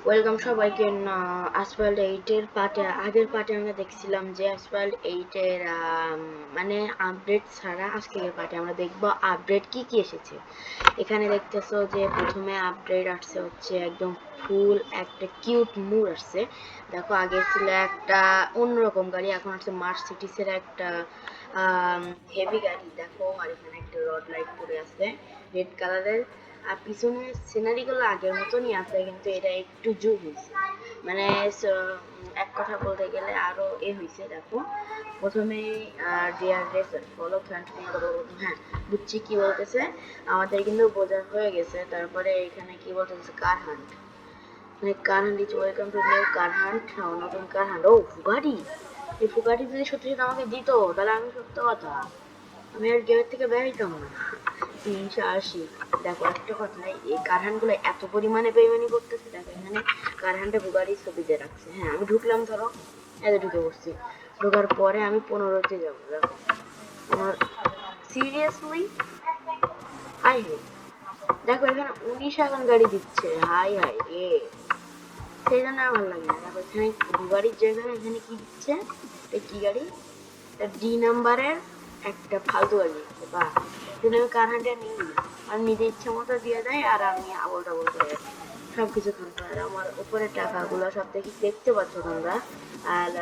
Welcome সবাইকে। Asphalt 8 এর আগের পার্টে আমরা দেখছিলাম যে অ্যাসফাল্ট 8 এর মানে আপডেট ছাড়া আজকের পার্টে আমরা দেখব আপডেট কি কি এসেছে। এখানে দেখতেছো যে প্রথমে আপডেট আসছে হচ্ছে একদম ফুল একটা কিউট মুড আসছে। দেখো আগে ছিল একটা অন্যরকম গাড়ি, এখন আসছে মার্সিডিসের একটা হেভি গাড়ি। দেখো আর এখানে একটা রড লাইট পড়ে আছে রেড কালারের, আর পিছনের সিনারিগুলো আগের মতনই আছে, কিন্তু এটা একটু জুম হয়েছে। মানে এক কথা বলতে গেলে আরো হয়েছে। দেখো প্রথমে ডিয়ার রেসার ফলো হ্যাঁ বুঝছি কি বলতেছে, আমাদের কিন্তু বোঝা হয়ে গেছে। তারপরে এখানে কি বলতেছে কার হান্ট, মানে car hunt is welcome to new car hunt, নতুন কার হান্ট। ও ফুগারি, এই ফুগারি যদি সত্যি সত্যি আমাকে দিত তাহলে আমি সত্য কথা আমি আর গেমের থেকে বের হইতাম না। 380। দেখো একটা কথা, এই কারহানগুলো এত পরিমাণে বেইমানি করতেছে। দেখো এখানে কারহানটা বুগারির ছবি দিয়ে রাখছে। হ্যাঁ আমি ঢুকলাম, ধরো এত ঢুকে পড়ছি। ঢোকার পরে আমি 15-তে যাবো। দেখো আমার সিরিয়াসলি হাই হাই, দেখো এখানে 19 এখন গাড়ি দিচ্ছে। হাই হাই রে, সেই জন্য আর ভালো লাগে না। দেখো এখানে বুগারির জায়গায় এখানে কি দিচ্ছে, এটা কি গাড়ি, ডি নাম্বারের একটা ফালতু গাড়ি দিচ্ছে। বা কিন্তু আমি কার হান্ডে নিই না, আর নিজের ইচ্ছে মতো দিয়ে দেয় আর আমি আবল টাবল করে সব কিছু খাবো। আর আমার উপরের টাকাগুলো সব দেখতে পাচ্ছ তোমরা। আর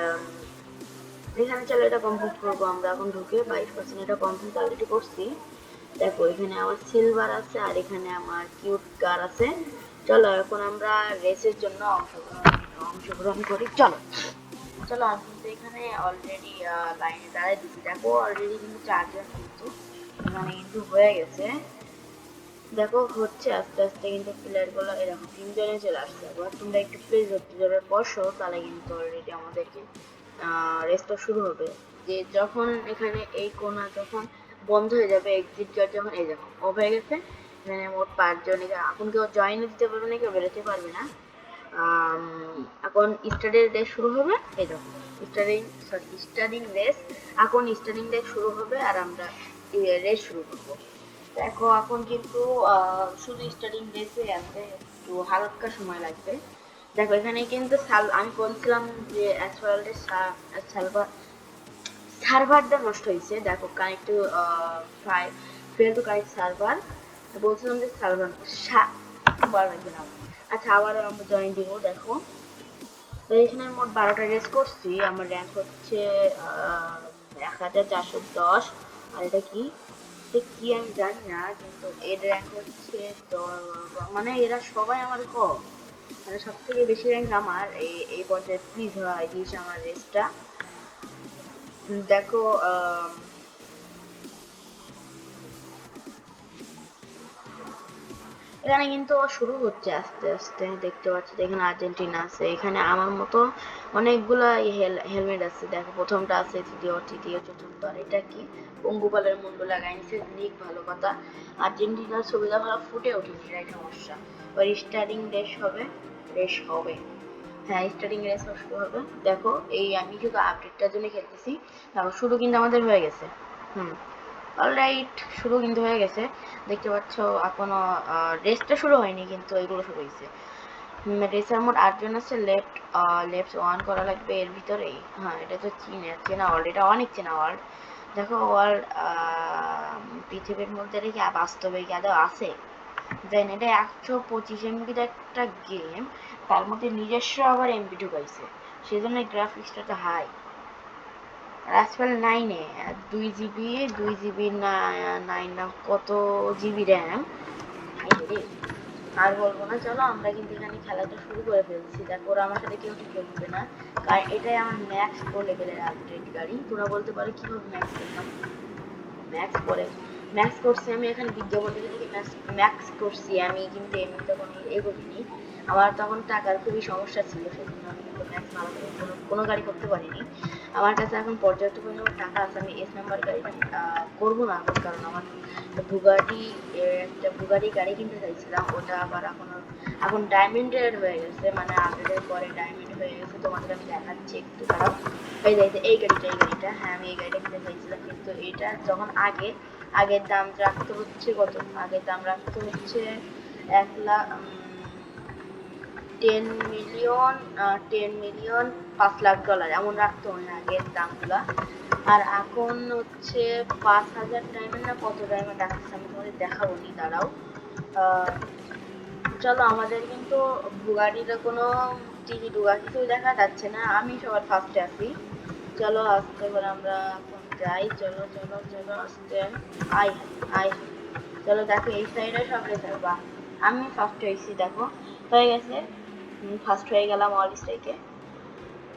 এখানে চলো এটা কমপ্লিট করবো আমরা এখন ঢুকে। 22% এটা কমপ্লিট অলরেডি করছি। দেখো এখানে আমার সিলভার আছে আর এখানে আমার কিউট কার আছে। চলো এখন আমরা রেসের জন্য অংশগ্রহণ করি। চলো চলো আমি কিন্তু এখানে অলরেডি লাইনে দাঁড়িয়ে দিচ্ছি। দেখো অলরেডি কিন্তু 4 জন কিন্তু এখানে কিন্তু হয়ে গেছে। দেখো হচ্ছে আস্তে আস্তে কিন্তু প্লেয়ার গুলো এরকম 3 জনে চলে আসছে। এবার তোমরা একটু প্লিজ ধৈর্য ধরে বসো, তাহলে কিন্তু অলরেডি আমাদেরকে রেসটা শুরু হবে। যে যখন এখানে এই কোণা যখন বন্ধ হয়ে যাবে, এক্সিট গেট যখন এই দেখো অফ হয়ে গেছে, এখানে মোট 5 জন। এখন কেউ জয়েন দিতে পারবে না, কেউ বেরোতে পারবে না। এখন স্টাডিং রেস শুরু হবে। এই দেখো স্টাডিং রেস, এখন স্টাডিং রেস শুরু হবে আর আমরা রেস শুরু করবো। দেখো এখন কিন্তু শুধু স্টাডিং রেসে আছে, একটু হালকা সময় লাগবে। দেখো এখানে কিন্তু আমি বলছিলাম যে অ্যাসফাল্টের সার্ভারটা নষ্ট হয়েছে। দেখো connect fail to connect server, বলছিলাম যে সার্ভার বার লাগবে না। আচ্ছা আবার আমরা জয়েন দিব। দেখো তো এখানে মোট 12টা রেস করছি। আমার র্যাঙ্ক হচ্ছে 1410। আর এটা কি, কি আমি জানি না, কিন্তু এর র্যাঙ্ক হচ্ছে মানে এরা সবাই আমার কম, মানে সব থেকে বেশি র্যাঙ্ক আমার এই পর্যায়ে। প্লিজ হয় দিস আমার রেসটা। দেখো এখানে কিন্তু শুরু হচ্ছে আস্তে আস্তে। দেখতে পাচ্ছি এখানে আর্জেন্টিনা আছে, এখানে আমার মতো অনেকগুলো হেলমেট আছে। দেখো প্রথমটা আছে, তৃতীয় চতুর্থ। আর এটা কি পঙ্গুপালের মুন্ডু লাগাইছে, লিগ ভালো কথা। আর্জেন্টিনার ছবিটা ভালো ফুটে ওঠেনি, এটাই সমস্যা। এবার স্টার্টিং রেস হবে। হ্যাঁ স্টার্টিং রেস শুরু হবে। দেখো এই আমি শুধু আপডেটটার জন্য খেলতেছি। দেখো শুরু কিন্তু আমাদের হয়ে গেছে। হুম অলরাইট, শুরু কিন্তু হয়ে গেছে। দেখতে পাচ্ছ এখনো রেসটা শুরু হয়নি, কিন্তু এগুলো শুরু হয়েছে। রেসার মোট 8 জন আছে। লেফট ওয়ান করা লাগবে এর ভিতরেই। হ্যাঁ এটা তো চেনা ওয়ার্ল্ড, এটা অনেক চেনা ওয়ার্ল্ড। দেখো ওয়ার্ল্ড পৃথিবীর মধ্যে রেখে বাস্তবে কি আদৌ আছে? দেন এটা 125 এমবির একটা গেম, তার মধ্যে নিজস্ব আবার এমবি ঢুকাইছে, সেজন্য গ্রাফিক্সটা তো হাই। রাসপেল 9-এ 2 জিবি না 9 না কত জিবি র্যাম। আর বলবো না, চলো আমরা কিন্তু এখানে খেলাটা শুরু করে ফেলছি। দেখো ওরা আমার সাথে কেউ খেলবে না, কারণ এটাই আমার ম্যাক্স প্রো লেভেলের আপডেট গাড়ি। তোমরা বলতে পারো কিভাবে ম্যাক্স করলাম। ম্যাক্স করছি আমি, এখানে বিজ্ঞাপন দেখে দেখে ম্যাক্স করছি আমি, কিন্তু এমনিতে কোনো এগোইনি। আমার তখন টাকার খুবই সমস্যা ছিল, সেজন্য আমি কিন্তু ম্যাক্স ভালো করে কোনো গাড়ি করতে পারিনি। আমার কাছে এখন পর্যাপ্ত পরিমাণ টাকা আছে, আমি এস নাম্বার গাড়িটা করবো না, কারণ আমার বুগাটি গাড়ি কিনতে চাইছিলাম। ওটা আবার এখন ডায়মন্ডের হয়ে গেছে, মানে আপডেটের পরে ডায়মন্ড হয়ে গেছে। তোমাদের আমি দেখাচ্ছি একটু দাঁড়াও। এই গাড়িটা হ্যাঁ আমি এই গাড়িটা কিনতে চাইছিলাম, কিন্তু এটা যখন আগের দাম রাখতে হচ্ছে কত, আগের দাম রাখতে হচ্ছে 1 লাখ 10 মিলিয়ন 10 মিলিয়ন $5 লাখ এমন রাখতো মনে হয় আগের দামগুলা। আর এখন হচ্ছে 5,000 টাইমের না কত টাইমে দেখাচ্ছে, আমি তোমাদের দেখাবো নি, দাঁড়াও। চলো, আমাদের কিন্তু বুগাটিতে কোনো টিভি ডুগা কিছু দেখা যাচ্ছে না, আমি সবার ফার্স্টে আছি। চলো আস্তে করে আমরা এখন যাই, চলো চলো চলো আস্তে। আই আই চলো, দেখো এই সাইডে সব রেজাল্ট, বাহ আমি ফার্স্ট হয়েছি, দেখো হয়ে গেছে, ফার্স্ট হয়ে গেলাম অল স্ট্রাইকে।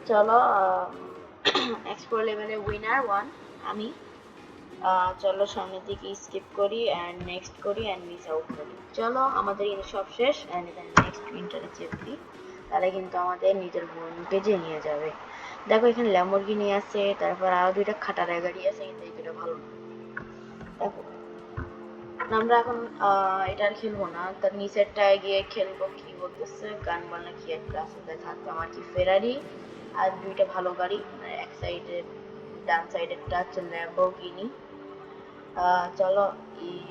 চলো এক্সপ্লোর লেভেলে উইনার 1 আমি। চলো সামনের দিকে স্কিপ করি এন্ড নেক্সট করি এন্ড মিস আউট করি। চলো আমাদের কিন্তু সব শেষ এন্ড নেক্সট উইন্টারে চেপ দিই, তাহলে কিন্তু আমাদের নিজের পেজে নিয়ে যাবে। দেখো এখানে ল্যাম্বরগিনি আছে, তারপর আরো দুইটা খাটারা গাড়ি আছে, কিন্তু এই দুটো ভালো না। দেখো আমরা এখন এটা আর খেলবো না, তার নিচেরটায় গিয়ে খেলবো। কি বলতেছে গান বাজনা কি একটা আছে, থাকতো আমার কি ফেরারি আর দুইটা ভালো গাড়ি, এক সাইডে ডান সাইডেরটা হচ্ছে ল্যাম্বরগিনি। চলো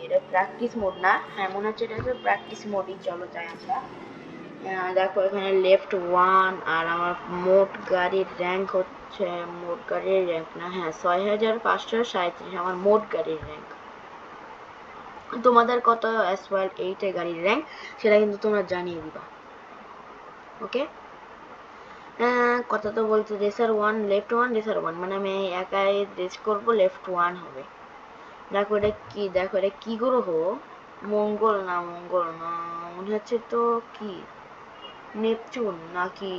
এটা প্র্যাকটিস মোড না, হ্যাঁ মনে হচ্ছে এটা হচ্ছে প্র্যাকটিস মোডই। চলো যাই আমরা। দেখো এখানে লেফট 1 আর আমার মোট গাড়ির র্যাঙ্ক হচ্ছে, মোট গাড়ির র্যাঙ্ক না, হ্যাঁ 6537 আমার মোট গাড়ির র্যাঙ্ক। তোমাদের কত অ্যাসফাল্ট 8 এর গাড়ির র্যাঙ্ক সেটা কিন্তু তোমরা জানিয়ে দিবা, ওকে? কথা তো বলছে রেসার 1 লেফট 1 রেসার 1, মানে আমি একাই রেস করবো, লেফট 1 হবে। দেখো এটা কি, দেখো এটা কি গ্রহ, মঙ্গল না, মঙ্গল না মনে হচ্ছে তো, কি নেপচুন নাকি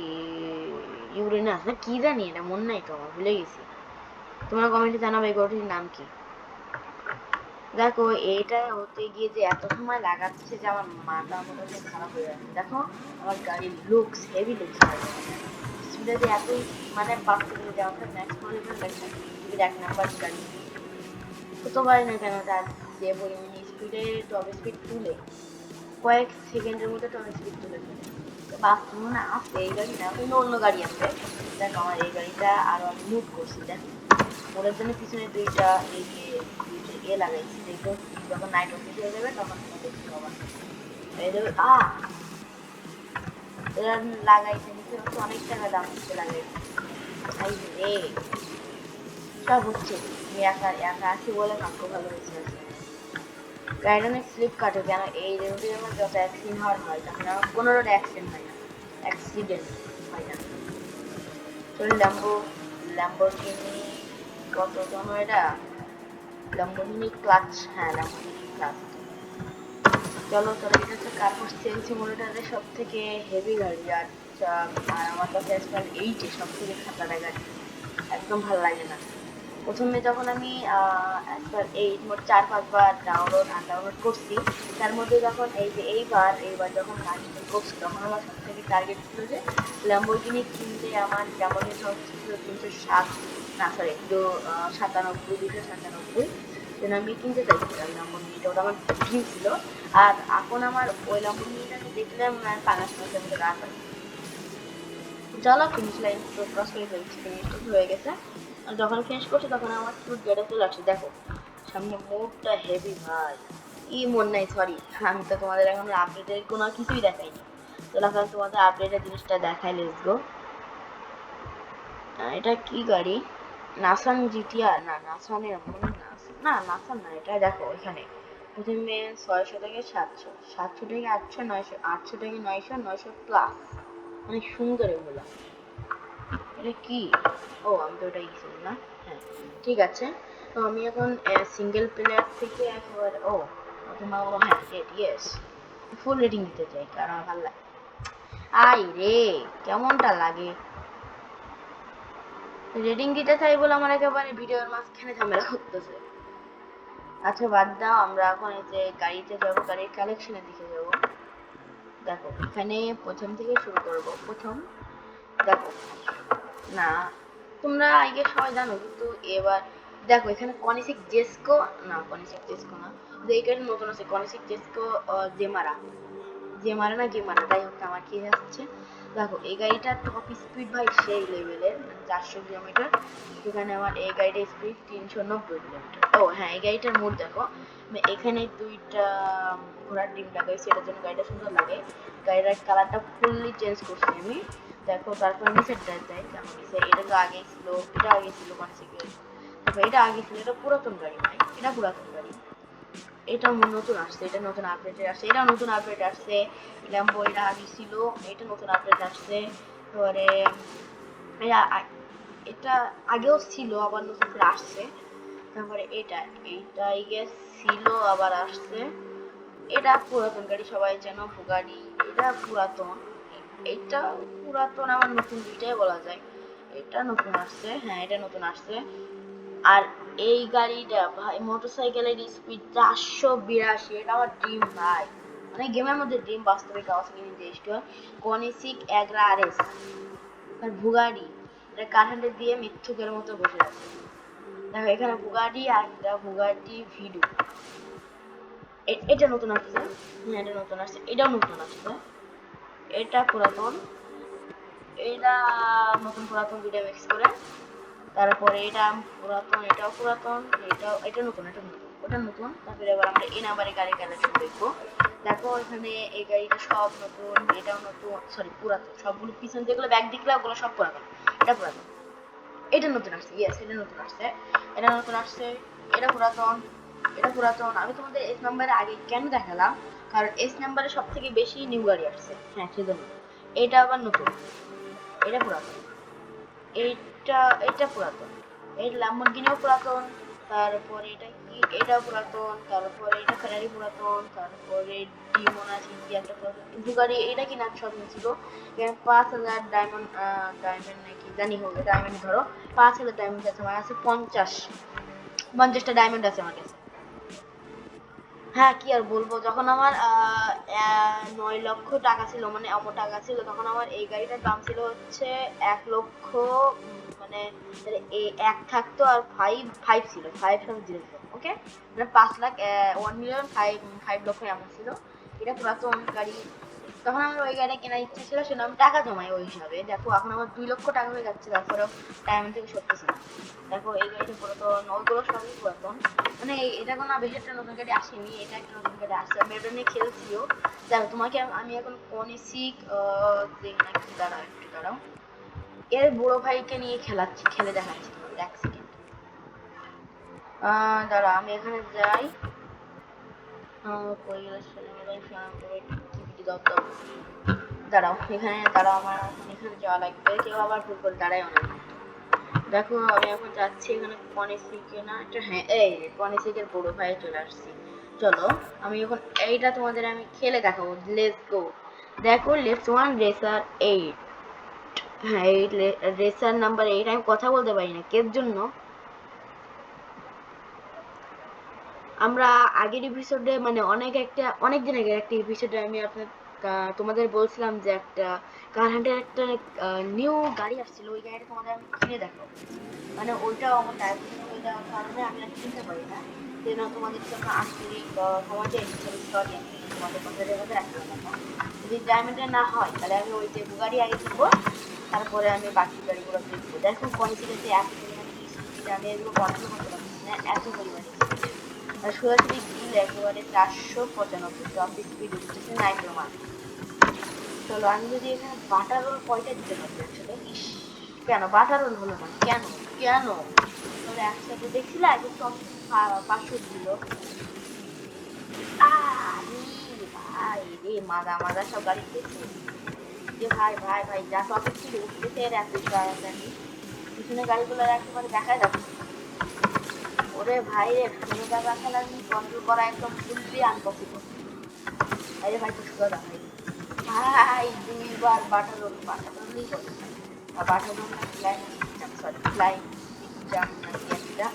ইউরেনাস না কি জানি, এটা মনে নাই তো আমার, ভুলে গেছি। তোমরা কমেন্টে জানাবে এই গ্রহটির নাম কি। দেখো এটা হতে গিয়ে যে এত সময় লাগাচ্ছে যে আমার মাথা মোটামুটি খারাপ হয়ে যাচ্ছে। দেখো আমার গাড়ির লুকস, হেভি লুকস, স্পিডে যে এতই মানে পারছে যে আমাকে ম্যাক্স করে দেখছেন পৃথিবীর 1 নাম্বার গাড়ি হতে পারে না কেন, তার যে পরিমাণে স্পিডে টপ স্পিড তুলে কয়েক সেকেন্ডের মধ্যে টপ স্পিড তুলে ফেলে। তো বাস্তব না আছে এই গাড়ি না, কিন্তু অন্য গাড়ি আছে। দেখ আমার এই গাড়িটা আরো আমি মুভ করছি, দেখ মোড়ের জন্য পিছনে দুইটা এই যে দুইটা লাগাইছি, দেখো যখন নাইট অফিস হয়ে যাবে তখন তোমার দেখতে পাবা। এই যে এরা লাগাইছে নিচে হচ্ছে অনেক টাকা দাম হচ্ছে লাগাইছে। এই রে সব হচ্ছে, তুমি একা একা আছি বলে মাত্র ভালো হয়েছে। গাড়িটা অনেক স্লিপ কাটে, কেন এই রোডে আমার যত অ্যাক্সিডেন্ট হওয়ার হয়, তখন আমার কোনো রোডে অ্যাক্সিডেন্ট হয় না, অ্যাক্সিডেন্ট হয় না। চলো ল্যাম্বরগিনি কত জন এটা, ল্যাম্বরগিনি ক্লাচ, হ্যাঁ ল্যাম্বরগিনি ক্লাচ। চলো চলো, এটা হচ্ছে কার্পোস চেলসি মোটরের সব থেকে হেভি গাড়ি। আর আমার কাছে অ্যাসফাল্ট 8 সব থেকে খাতারা গাড়ি, একদম ভালো লাগে না। প্রথমে যখন আমি অ্যাসফাল্ট 8 মোট 4-5 বার ডাউনলোড আনডাউনলোড করছি, তার মধ্যে যখন এই যে এইবার যখন গাড়ি করছি, তখন আমার সব থেকে টার্গেট ছিল যে ল্যাম্বরগিনি কিনতে। আমার ল্যাম্বরগিনি ছিল 307, না সরি 297 যেন আমি কিনতে চাইছিলাম ল্যাম্বরগিনিটা, ওটা আমার ড্রিম ছিল। আর এখন আমার ওই ল্যাম্বরগিনিটাকে দেখলে পাঙাশ মাছের মধ্যে রাগ হয়। চলো ফিনিশ লাইন ক্রস করে ফেলছি, ফিনিশ হয়ে গেছে। আর যখন ফিনিশ করছি তখন আমার ফুড গেটে চলে আসছে। দেখো সামনে মোডটা হেভি ভাই, মন নাই, সরি আমি তো তোমাদের এখন আপডেটের কোনো কিছুই দেখাইনি। চলো এখন তোমাদের আপডেটের জিনিসটা দেখাই, লেটস গো। এটা কি গাড়ি, নাসান জিটিআর, না নাসানের মনে না নাসান না এটা। দেখো এখানে প্রথমে 600 থেকে 700, 700 থেকে 800, 900, 800 থেকে 900, 900 প্লাস, অনেক সুন্দর এগুলো। এটা কি, ও আমি তো ওটাই ছিলাম না, হ্যাঁ ঠিক আছে। তো আমি এখন সিঙ্গেল প্লেয়ার থেকে একবার তোমার হ্যাঁ ইয়েস ফুল রেটিং দিতে চাই, কারণ আমার ভালো লাগে। আই রে কেমনটা লাগে, রেটিং দিতে চাই বলে আমার একেবারে ভিডিওর মাঝখানে ঝামেলা করতেছে। আচ্ছা বাদ দাও, আমরা এখন এই যে গাড়িতে যাবো, গাড়ির কালেকশনের দিকে যাবো। দেখো এখানে প্রথম থেকে শুরু করবো। প্রথম দেখো, না তোমরা আগে সবাই জানো, কিন্তু এবার দেখো এখানে কনিসিক জেসকো, না কনিসিক জেসকো না, এইটা নতুন আছে কনিসিক জেসকো জেমারা, জেমারা না গেমারা, যাই হোক আমার কি যাচ্ছে। দেখো এই গাড়িটার টপ স্পিড ভাই সেই লেভেলের, 400 কিলোমিটার। এখানে আমার এই গাড়িটার স্পিড 390 কিলোমিটার। ও হ্যাঁ, এই গাড়িটার মোড দেখো, এখানে দুইটা ঘোড়ার ডিম লাগাইছি, এটার জন্য গাড়িটা সুন্দর লাগে। গাড়িটার কালারটা ফুললি চেঞ্জ করছি আমি। দেখো তারপর নিচের টায়ার দেয়, দেখো নিচে এটা তো আগে ছিল, এটা আগে ছিল কনসিকুয়েন্স, তারপর এটা আগে ছিল, এটা পুরাতন গাড়ি ভাই, এটা পুরাতন গাড়ি। এটা নতুন আসছে, এটা নতুন আপডেট আসছে, এটা নতুন আপডেট আসছে। ল্যাম্বো এটা আগে ছিল, এটা নতুন আপডেট আসছে। পরে এটা আগেও ছিল, আবার নতুন করে আসছে। তারপরে এইটা গেস ছিল, আবার আসছে। এটা পুরাতন গাড়ি, সবাই যেন বুগাড়ি, এটা পুরাতন। এটা পুরাতন আমার নতুন দুইটাই বলা যায়। এটা নতুন আসছে, হ্যাঁ এটা নতুন আসছে। আর এই গাড়িটা ভাই মোটরসাইকেলের স্পিড 482, এটা আমার ড্রিম ভাই, মানে গেমের মধ্যে ড্রিম, বাস্তবে কাওয়াসাকি নিনজা কনিসিক এগ্রা আরএস। আর বুগাড়ি, এটা কার দিয়ে মিথ্যুকের মতো বসে আছে। দেখো এখানে বুগাড়ি আর একটা বুগাড়ি ভিডু, এটা নতুন আসছে, হ্যাঁ এটা নতুন আসছে, এটাও নতুন আসছে। এটা পুরাতন, এটা নতুন পুরাতন দুইটা মিক্স করে। তারপরে এটা পুরাতন, এটাও পুরাতন, এটা নতুন, এটা নতুন, ওটা নতুন। তারপরে এবার আমরা এই নাম্বারে গাড়ি কালেকশন দেখবো। দেখো এখানে এই গাড়িটা সব নতুন, এটাও নতুন, সরি পুরাতন, সবগুলো পিছন যেগুলো ব্যাগ দেখলে ওগুলো সব পুরাতন, এটা পুরাতন। এটা নতুন আসছে, ইয়েস এটা নতুন আসছে, এটা নতুন আসছে। এটা পুরাতন, এটা পুরাতন। আমি তোমাদের এস নাম্বারে আগে কেন দেখালাম, কারণ এস নাম্বারে সব থেকে বেশি নিউ গাড়ি আসছে, হ্যাঁ সেজন্য। এটা আবার নতুন, এটা পুরাতন, এটা পুরাতন, এই ল্যাম্বরগিনিও পুরাতন। তারপরে এটা কি, এটা পুরাতন। তারপরে এটা ফেরারি পুরাতন। তারপরে ডিমন আছে কি একটা পুরাতন, বুগারি, এটা কি নাম সব ছিল। এখানে 5000 ডায়মন্ড, ডায়মন্ড নাকি জানি হোক, ডায়মন্ড ধরো 5000 ডায়মন্ড আছে আমার কাছে, 50টা ডায়মন্ড আছে আমার কাছে। হ্যাঁ কি আর বলবো, যখন আমার 9 লক্ষ টাকা ছিল, মানে আমার টাকা ছিল, তখন আমার এই গাড়িটার দাম ছিল হচ্ছে 1 লক্ষ, মানে এক থাকতো আর ফাইভ ফাইভ ছিল, 5 7 0 ওকে, মানে 5 লাখ, 1 মিলিয়ন 5 লক্ষ এমন ছিল। এটা পুরাতন গাড়ি, তখন আমার ওই গাড়িটা কেনার ইচ্ছা ছিল, সেজন্য আমি টাকা জমাই ওই হিসাবে। দেখো এখন আমার 2 লক্ষ টাকা হয়ে যাচ্ছে, তারপরেও ডায়মন্ড থেকে সরতেছি না। দেখো এই গাড়িটা পুরাতন, ওইগুলো সবই পুরাতন, মানে এটা কোনো বেশি একটা নতুন গাড়ি আসেনি, এটা একটা নতুন গাড়ি আসছে, আমি এটা নিয়ে খেলছিও। দেখো তোমাকে আমি এখন কনিসিক নাকি, দাঁড়াও একটু দাঁড়াও, এর বড় ভাইকে নিয়ে খেলাচ্ছি, খেলে দেখাচ্ছি তোমাদের, 1 সেকেন্ড দাঁড়াও আমি এখানে যাই। কই গেল দাঁড়াও এখানে, দাঁড়াও আমার এখানে যাওয়া লাগবে, কেউ আবার ভুল করে দাঁড়ায় অনেক। দেখো আমি এখন যাচ্ছি এখানে কনিসিকে, না এটা হ্যাঁ এই কনিসিকের বড় ভাই চলে আসছি। চলো আমি এখন এইটা তোমাদের আমি খেলে দেখাবো, লেটস গো। দেখো লেটস ওয়ান রেসার 8, হ্যাঁ এই রেসার নাম্বার 8, আমি কথা বলতে পারি না কের জন্য। আমরা আগের এপিসোডে, মানে অনেক দিন আগের একটা এপিসোডে আমি তোমাদের বলছিলাম যে একটা কার হান্টের একটা নিউ গাড়ি আসছিল, ওই গাড়িটা তোমাদের আমি কিনে দেখাবো। মানে ওইটাও আমার ডায়াবেটিস হয়ে যাওয়ার কারণে আমি আর কিনতে পারি না, সেজন্য তোমাদের জন্য আসলে সমাজে তোমাদের কথাটার মধ্যে রাখতে পারবো। যদি ডায়মন্ডে না হয় তাহলে আমি ওই যে গাড়ি আগে কিনবো, তারপরে আমি বাকি গাড়িগুলো দেখবো। দেখো কনফিডেন্সে এত পরিমাণে স্পিড, আমি এগুলো কন্ট্রোল করতে পারছি না, এত পরিমাণে স্পিড। আর সরাসরি গিল একেবারে 495 টপ স্পিড উঠতেছে নাইট্রো মান। চলো আমি যদি এখানে বাটার রোল কয়টা দিতে পারি আসলে, ইস কেন বাটার রোল হলো না, কেন কেন তোমরা একসাথে দেখছিলে আগে টপ 500 দিল। ভাই রে, মাদা মাদা সব গাড়ি দেখছে যে ভাই ভাই ভাই, যা টপ স্পিড উঠতেছে এর এত তাড়াতাড়ি, পিছনে গাড়িগুলো একেবারে দেখাই যাচ্ছে। ওরে ভাই রে, 16 টাকা খেলা কন্ট্রোল করা একদম ফুললি আনপসিবল। আরে ভাই তো সুন্দর ভাই, ভাই 2বার বাটারোলই করে, বাটারোল না flying system, sorry flying system নাকি একটা।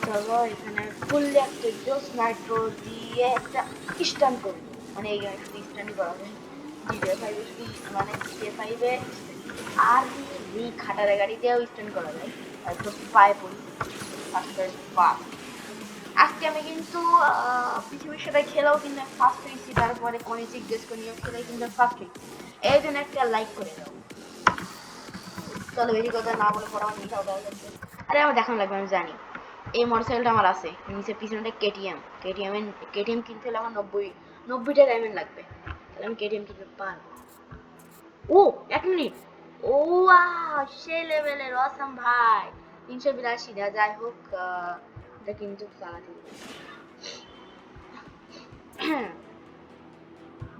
চলো এখানে ফুললি একটা জোস নাইট্রো দিয়ে একটা স্টান করবো, মানে এই গাড়ি শুধু স্টানই করা যায়, জিজে ফাইভে শুধু, মানে জিজে ফাইভে আর এই খাটারা গাড়ি দিয়েও স্টান করা যায়, একদম পায়ে পড়ি ফার্স্ট পা। আজকে আমি কিন্তু পৃথিবীর সাথে খেলেও কিন্তু ফার্স্ট হয়েছি, তারপরে কোনে জিজ্ঞেস করিও খেলে কিন্তু ফার্স্ট হয়েছি। এই জন্য একটা লাইক করে দাও। চলো বেশি কথা না বলে পরে আমার মিঠা ওটা করছে। আরে আমার দেখানো লাগবে, আমি জানি এই মোটরসাইকেলটা আমার আছে, নিচে পিছনটা কেটিএম কিনতে হলে আমার 90টা ডায়মন্ড লাগবে, তাহলে আমি কেটিএম কিনতে পারবো। ও 1 মিনিট, ও সেই লেভেলের অসাম ভাই, 382 যাই হোক, এটা কিন্তু চালাতে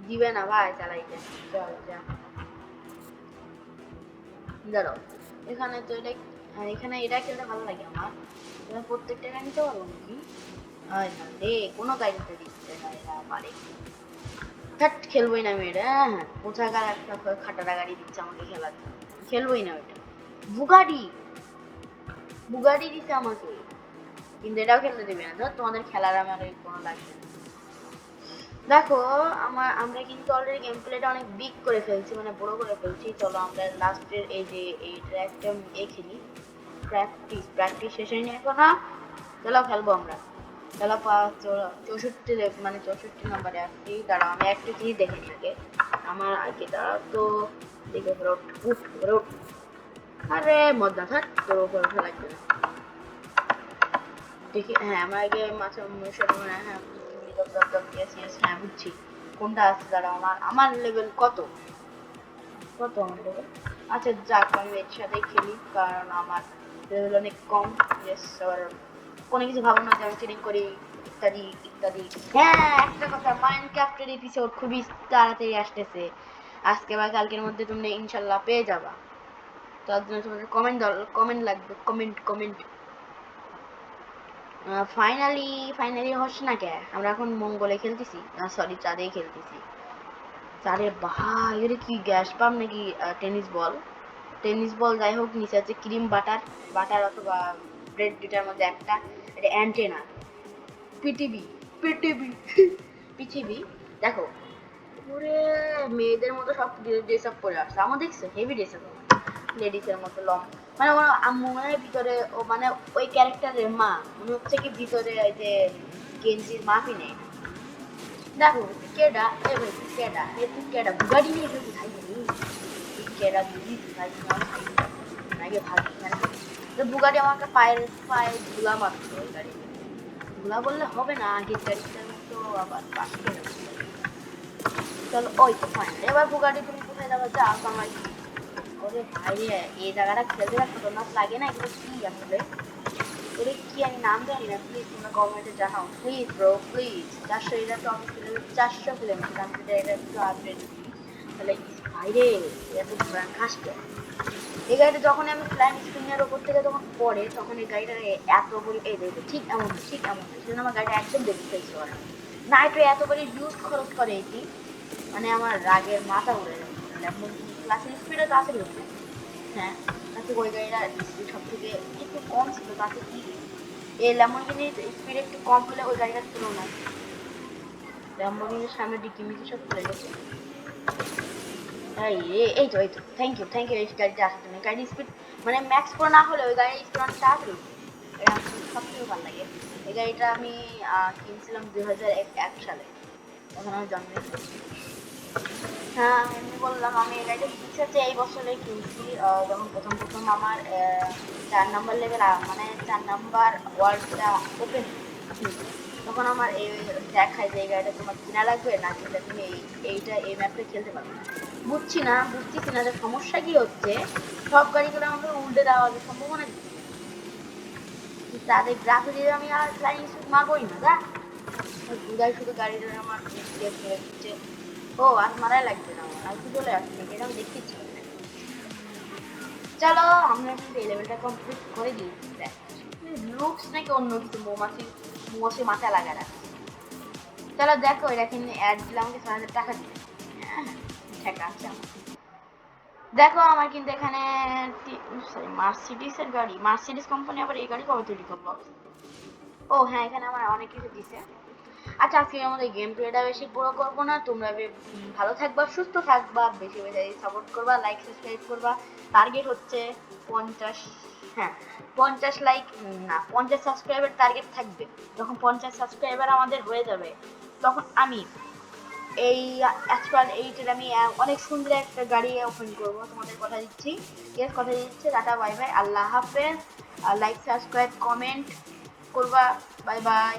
দিবে না ভাই চালাইতে। চল যা দাঁড়াও, এখানে তো এটা, এখানে এটা খেলতে ভালো লাগে আমার। এবার প্রত্যেকটা গাড়ি নিতে পারবো নাকি? রে কোনো গাড়িতে দিচ্ছে না এরা পারে। হ্যাট খেলবোই না আমি এটা। হ্যাঁ কোথাকার একটা খাটারা গাড়ি দিচ্ছে আমাকে খেলার জন্য, খেলবোই না ওইটা। বুগাডি, বুগাডি দিচ্ছে আমাকে, কিন্তু এটাও খেলতে দেবে না। ধর তোমাদের খেলার আমার কোনো লাগবে না। দেখো আমরা কিন্তু অলরেডি গেম প্লেটা অনেক বিগ করে ফেলছি, মানে বড় করে ফেলছি। চলো আমরা লাস্টের এই যে এই ট্র্যাকটা খেলি, প্র্যাকটিস শেষে নিয়ে এখন না, চলো খেলবো আমরা। চলো 64 মানে 64 নম্বরে আসছি। দাঁড়াও আমি একটা জিনিস দেখে নিই আগে, আমার আগে দাঁড়া তো দেখে উঠ। আরে মজা থাক, তোর উপর লাগবে না দেখি। হ্যাঁ আমার আগে মাথা মানে হ্যাঁ হ্যাঁ বুঝছি কোনটা আছে। দাঁড়াও আমার লেভেল কত আমার লেভেল। আচ্ছা যাক, আমি এর সাথেই খেলি কারণ আমার লেভেল অনেক কম। ইয়েস, আর কোনো কিছু ভাবো না যে আমি চিটিং করি ইত্যাদি ইত্যাদি। হ্যাঁ একটা কথা, মাইনক্রাফটের এপিসোড খুবই তাড়াতাড়ি আসতেছে, আজকে বা কালকের মধ্যে তুমি ইনশাল্লাহ পেয়ে যাবা। তার জন্য তোমাদের কমেন্ট লাগবে, কমেন্ট। ফাইনালি হচ্ছে না কে, আমরা এখন মঙ্গলে খেলতেছি, সরি চাঁদে খেলতেছি। চাঁদে ভাই এটা কি গ্যাস পাম্প নাকি টেনিস বল যাই হোক, নিচে আছে ক্রিম বাটার অথবা ব্রেড, দুটার মধ্যে একটা। এটা অ্যান্টেনা, পিটিভি পিটিভি পৃথিবী। দেখো পুরে মেয়েদের মতো সব ড্রেস আপ করে আসছে, আমার দেখছে হেভি ড্রেস আপ, লেডিসের মতো লং, মানে ওর আম্মু মনে হয় ভিতরে, ও মানে ওই ক্যারেক্টারের মা মনে হচ্ছে কি ভিতরে ওই যে গেঞ্জির মা কিনে। দেখো কেডা এ ভাই, কেডা এ তুই কেডা বুগাড়ি নিয়ে এসেছিস ভাই, কেডা দিদি ভাই তোমার ভাই আগে ভাবি মানে তো বুগাড়ি আমাকে পায়ে ধুলা মারতো। ওই গাড়ি ধুলা বললে হবে না, আগের গাড়িটার মতো আবার পাশে যাচ্ছে। চলো ওই তো ফাইনাল, এবার বুগাড়ি তুমি কোথায় যাবে, যা আমার। ওরে ভাই রে, এই জায়গাটা খেলতে খতরনাক লাগে না, এগুলো কি আসলে, ওরে কি আমি নাম জানি না, প্লিজ তোমরা কমেন্টে জানাও প্লিজ ব্রো প্লিজ। 400 এটা তো আমি 400 কিলোমিটার, আমি যদি এটা একটু আপডেট দিই তাহলে ভাইরে এত ঘোরান খাসকে। এই গাড়িটা যখন আমি ফ্লাইং স্পিনের ওপর থেকে তখন পড়ে, তখন এই গাড়িটা এত বড় এই দেখবে ঠিক এমন সেজন্য আমার গাড়িটা একদম দেখতে চাইছে ওরা না, একটু এত বড় ইউজ খরচ করে এটি, মানে আমার রাগের মাথা উড়ে যায়। ক্লাসের স্পিডে তো আছে ঢুকবে, হ্যাঁ তাতে ওই গাড়িটা সব থেকে একটু কম ছিল, তাতে কি এই ল্যাম্বরগিনির স্পিড একটু কম হলে ওই গাড়িটার তুলনায় ল্যাম্বরগিনির সামনে ডিকি মিকি সব চলে গেছে। এই তো থ্যাংক ইউ এই গাড়িটা আসার জন্য। গাড়ির স্পিড মানে ম্যাক্স করে না হলে ওই গাড়ির স্পিড অনেক তাড়াতাড়ি, এটা আমার সব থেকে ভালো লাগে। এই গাড়িটা আমি কিনছিলাম 2001 সালে, তখন আমি জন্ম নিয়েছি। হ্যাঁ এমনি বললাম, আমি এই গাড়িটা কিনছি হচ্ছে এই বছরে কিনছি, যখন প্রথম আমার 4 নম্বর লেভেল মানে 4 নম্বর ওয়ার্ল্ডটা ওপেন, তখন আমার এই দেখায় যে এই গাড়িটা তোমার কিনা লাগবে না কিনলে তুমি এই ম্যাপটা খেলতে পারবে না। বুঝতেছি না যে সমস্যা কি হচ্ছে, সব গাড়িগুলো আমাকে উল্টে দেওয়া সম্ভাবনা দিচ্ছে, তাদের গ্রাফে দিয়ে আমি আর ফ্লাইং স্পিড মারবই না, যা দুধাই শুধু গাড়িটা আমার দিচ্ছে। ও আর মারাই লাগবে না, আমার আর কি চলে আসছে, এটা আমি দেখতে ইচ্ছা করে। চলো আমরা কিন্তু এই লেভেলটা কমপ্লিট করে দিয়েছি। লুকস নাকি অন্য কিছু, মৌমাছি মাথায় লাগা রাখছে। চলো দেখো এটা কিন্তু অ্যাড দিলে আমাকে 6,000 টাকা দিবে, ঠিক আছে। দেখো আমার কিন্তু এখানে মার্সিডিস কোম্পানি আবার এই গাড়ি কবে তৈরি করলো। ও হ্যাঁ এখানে আমার অনেক কিছু দিছে। আচ্ছা আজকে আমাদের গেম প্লেটা বেশি পুরো করবো না, তোমরা ভালো থাকবা সুস্থ থাকবা, বেশি বেশি সাপোর্ট করবা, লাইক সাবস্ক্রাইব করবা। টার্গেট হচ্ছে 50, হ্যাঁ 50 লাইক না 50 সাবস্ক্রাইবার টার্গেট থাকবে। যখন 50 সাবস্ক্রাইবার আমাদের হয়ে যাবে তখন আমি এই অ্যাসফাল্ট 8 এর আমি অনেক সুন্দর একটা গাড়ি ওপেন করবো, তোমাদের কথা দিচ্ছি। ইয়েস, কথা দিচ্ছি। টাটা, বাই বাই, আল্লাহ হাফেজ। লাইক সাবস্ক্রাইব কমেন্ট করবা। Bye bye.